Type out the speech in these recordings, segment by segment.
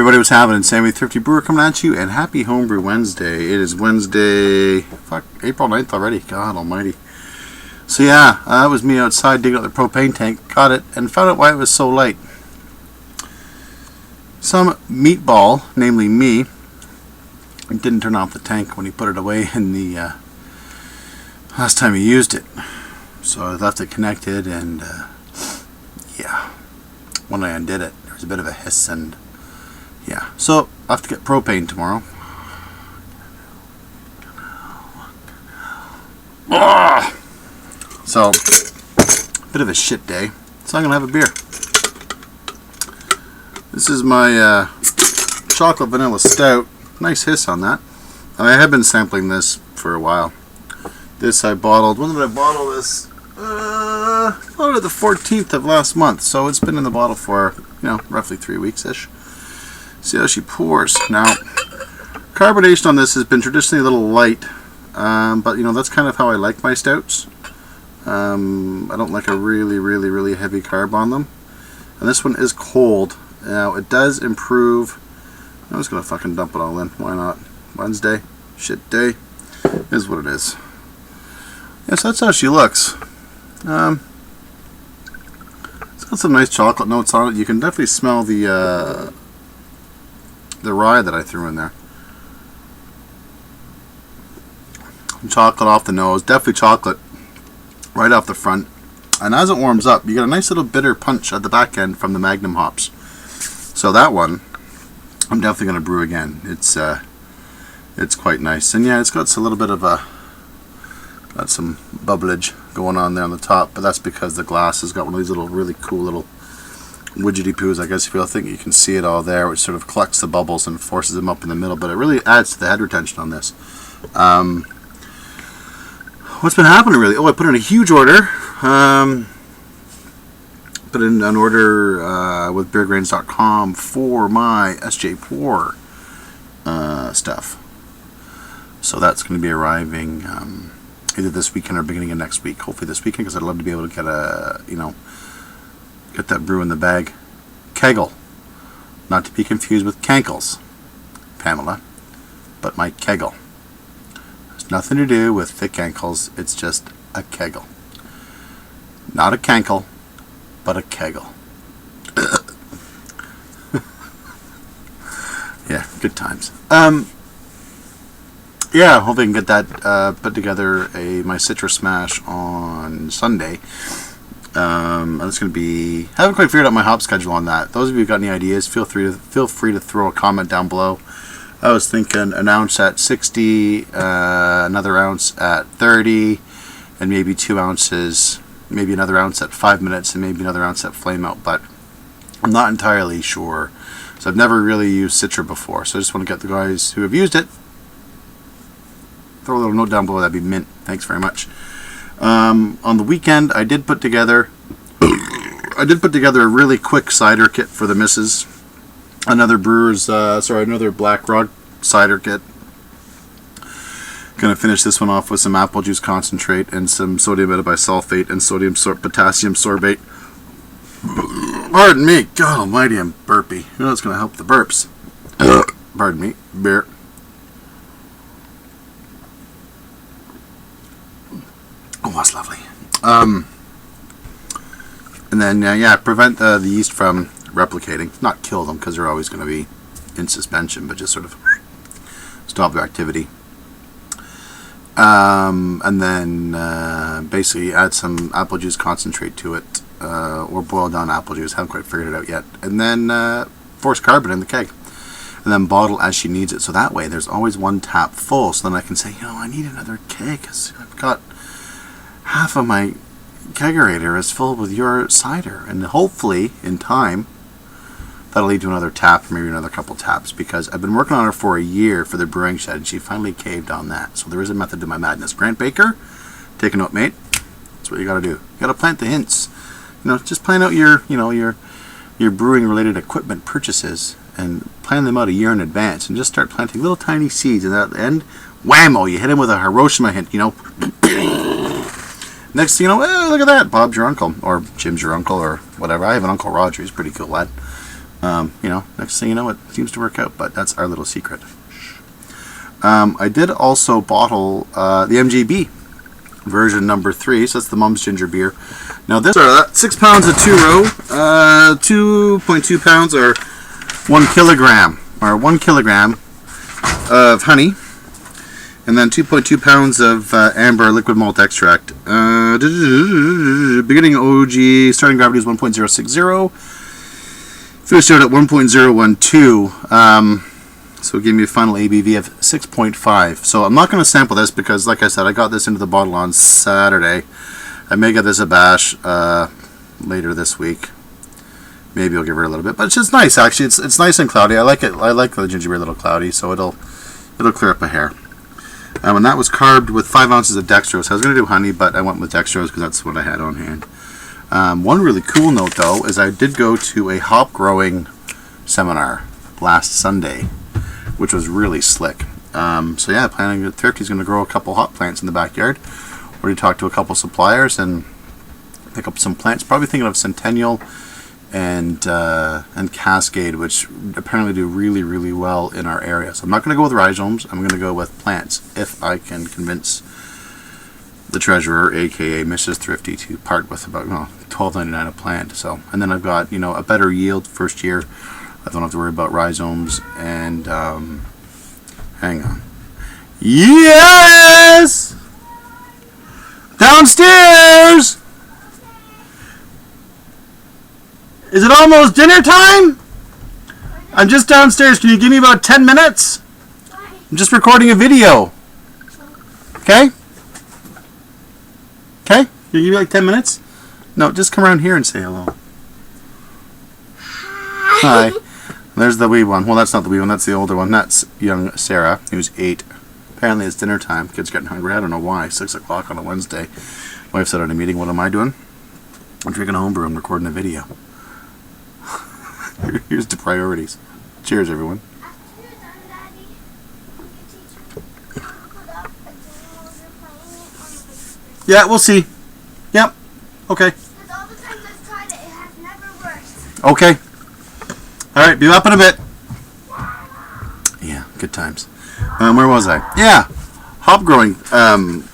everybody, what's happening? Sammy Thrifty Brewer coming at you, and happy Homebrew Wednesday. It is Wednesday, April 9th already, God almighty. So yeah, that was me outside digging out the propane tank, got it, and found out why it was so light. Some meatball, namely me, didn't turn off the tank when he put it away in the last time he used it. So I left it connected, and yeah, when I undid it, there was a bit of a hiss, and yeah. So I'll have to get propane tomorrow. So, bit of a shit day. So I'm going to have a beer. This is my chocolate vanilla stout. Nice hiss on that. I have been sampling this for a while. This I bottled. When did I bottle this? Bottled it the 14th of last month. So it's been in the bottle for, roughly 3 weeks-ish. See how she pours. Now, carbonation on this has been traditionally a little light. But, that's kind of how I like my stouts. I don't like a really heavy carb on them. And this one is cold. Now, it does improve. I'm just going to fucking dump it all in. Why not? Wednesday. Shit day. Is what it is. Yes, that's how she looks. It's got some nice chocolate notes on it. You can definitely smell the rye that I threw in there. Chocolate off the nose. Definitely chocolate right off the front. And as it warms up, you get a nice little bitter punch at the back end from the Magnum hops. So that one, I'm definitely going to brew again. It's quite nice. And yeah, it's got a little bit of got some bubblage going on there on the top, but that's because the glass has got one of these little really cool little widgety poos, I guess if you think you can see it all there, which sort of collects the bubbles and forces them up in the middle, but it really adds to the head retention on this. What's been happening really? Oh, I put in a huge order. Put in an order with beergrains.com for my SJ Pour stuff. So that's going to be arriving either this weekend or beginning of next week. Hopefully this weekend, because I'd love to be able to get get that brew in the bag. Kegel, not to be confused with Cankels, Pamela, but my Kegel. It's nothing to do with thick ankles. It's just a Kegel, not a Cankel, but a Kegel. Yeah, good times. Yeah, hopefully I can get that put together my citrus smash on Sunday. And it's going to be. I haven't quite figured out my hop schedule on that. Those of you who got any ideas, feel free to throw a comment down below. I was thinking an ounce at 60, another ounce at 30, and maybe 2 ounces, maybe another ounce at 5 minutes, and maybe another ounce at flame out. But I'm not entirely sure. So I've never really used Citra before. So I just want to get the guys who have used it. Throw a little note down below. That'd be mint. Thanks very much. On the weekend, I did put together a really quick cider kit for the missus. Another Black Rock cider kit. Gonna finish this one off with some apple juice concentrate and some sodium metabisulfate and potassium sorbate. Pardon me, God almighty, I'm burpy. You know it's gonna help the burps. Pardon me, beer. Oh, that's lovely. And then, prevent the yeast from replicating. Not kill them, because they're always going to be in suspension, but just sort of stop their activity. And then, basically add some apple juice concentrate to it, or boiled down apple juice. Haven't quite figured it out yet. And then, force carbon in the keg. And then bottle as she needs it. So that way, there's always one tap full. So then I can say, I need another keg, because I've got half of my kegerator is filled with your cider, and hopefully in time that'll lead to another tap, or maybe another couple taps, because I've been working on her for a year for the brewing shed, and she finally caved on that. So there is a method to my madness. Grant Baker, take a note, mate. That's what you got to do. You got to plant the hints. Just plan out your brewing related equipment purchases and plan them out a year in advance, and just start planting little tiny seeds, and at the end, whammo, you hit him with a Hiroshima hint. Next thing look at that, Bob's your uncle, or Jim's your uncle, or whatever. I have an Uncle Roger, he's a pretty cool lad. You know, next thing you know, it seems to work out. But that's our little secret. I did also bottle the MGB version number 3, so that's the Mum's Ginger Beer. Now this are 6 pounds of 2 row, 2.2 pounds or 1 kilogram, or 1 kilogram of honey, and then 2.2 pounds of amber liquid malt extract. Beginning OG starting gravity is 1.060. Finished out at 1.012. So it gave me a final ABV of 6.5. So I'm not going to sample this because, like I said, I got this into the bottle on Saturday. I may get this a bash later this week. Maybe I'll give her a little bit, but it's just nice actually. It's nice and cloudy. I like it. I like the ginger beer a little cloudy, so it'll clear up a hair. And that was carved with 5 ounces of dextrose. I was going to do honey, but I went with dextrose because that's what I had on hand. One really cool note though is I did go to a hop growing seminar last Sunday, which was really slick. So yeah, planning that Thrifty's going to grow a couple hop plants in the backyard. Already talked to a couple suppliers and pick up some plants. Probably thinking of Centennial and Cascade, which apparently do really well in our area. So I'm not going to go with rhizomes. I'm going to go with plants if I can convince the treasurer, aka Mrs. Thrifty, to part with about $12.99 a plant. So, and then I've got a better yield first year. I don't have to worry about rhizomes and hang on. Yes! Downstairs! Is it almost dinner time? I'm just downstairs. Can you give me about 10 minutes? I'm just recording a video. Okay? Okay? Can you give me like 10 minutes? No, just come around here and say hello. Hi. There's the wee one. Well, that's not the wee one. That's the older one. That's young Sarah, who's 8. Apparently it's dinner time. Kids getting hungry. I don't know why. 6 o'clock on a Wednesday. Wife said at a meeting, what am I doing? I'm drinking a homebrew and recording a video. Here's the priorities. Cheers, everyone. Yeah, we'll see. Yep. Okay. Okay. Alright, be up in a bit. Yeah, good times. Where was I? Yeah, hop growing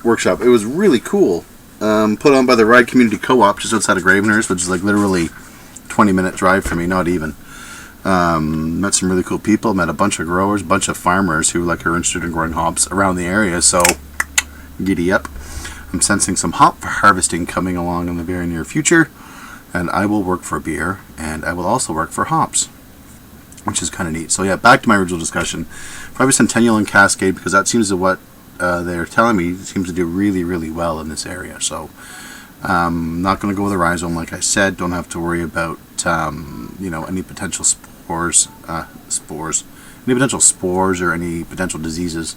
workshop. It was really cool. Put on by the Ride Community Co-op just outside of Gravenhurst, which is like literally 20-minute drive for me, not even. Met some really cool people. Met a bunch of growers, a bunch of farmers who are interested in growing hops around the area. So giddy up. I'm sensing some hop harvesting coming along in the very near future, and I will work for beer, and I will also work for hops, which is kind of neat. So yeah, back to my original discussion. Probably Centennial and Cascade, because that seems to what they're telling me seems to do really well in this area. So I'm not going to go with a rhizome, like I said. Don't have to worry about any potential spores, any potential spores or any potential diseases.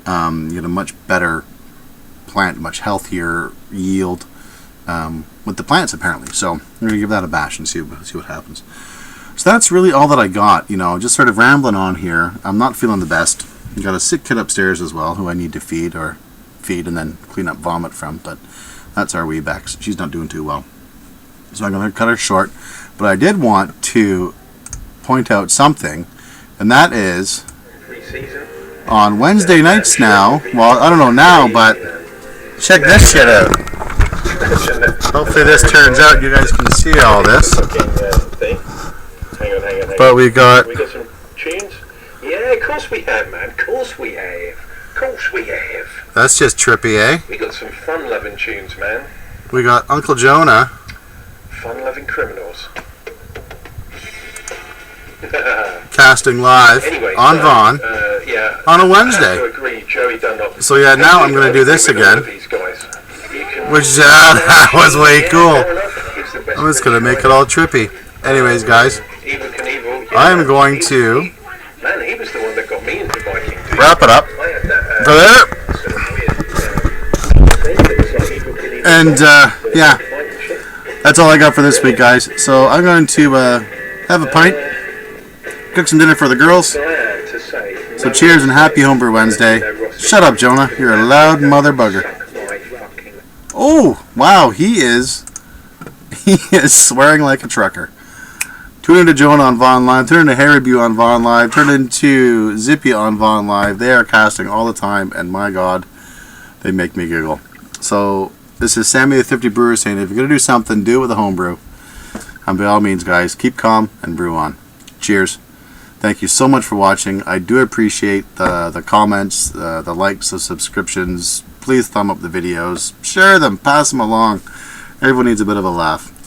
Get a much better plant, much healthier yield with the plants apparently. So I'm going to give that a bash and see what happens. So that's really all that I got. Just sort of rambling on here. I'm not feeling the best. I've got a sick kid upstairs as well who I need to feed and then clean up vomit from, but that's our wee Bex. She's not doing too well. So I'm going to cut her short. But I did want to point out something, and that is on Wednesday nights now, well, I don't know now, but check this shit out. Hopefully this turns out you guys can see all this. Hang on. But we got some tunes? Yeah, of course we have, man. Of course we have. That's just trippy, eh? We got some fun-loving tunes, man. We got Uncle Jona. Fun-loving criminals. Casting live anyway, on Vaughn on a Wednesday. So yeah, now I'm going to do this again, which that was way cool. I'm just going to make it all trippy. Anyways, guys, I am going to wrap it up for there. And yeah, that's all I got for this week, guys. So I'm going to have a pint, cook some dinner for the girls. So cheers and happy Homebrew Wednesday. Shut up, Jona. You're a loud mother bugger. Oh, wow, he is swearing like a trucker. Tune into Jona on Vaughn Live. Turn into Harry Brew on Vaughn Live. Turn into Zippy on Vaughn Live. They are casting all the time, and my God, they make me giggle. So this is Sammy the Thrifty Brewer saying, if you're going to do something, do it with a homebrew. And by all means, guys, keep calm and brew on. Cheers. Thank you so much for watching. I do appreciate the comments, the likes, the subscriptions. Please thumb up the videos. Share them. Pass them along. Everyone needs a bit of a laugh.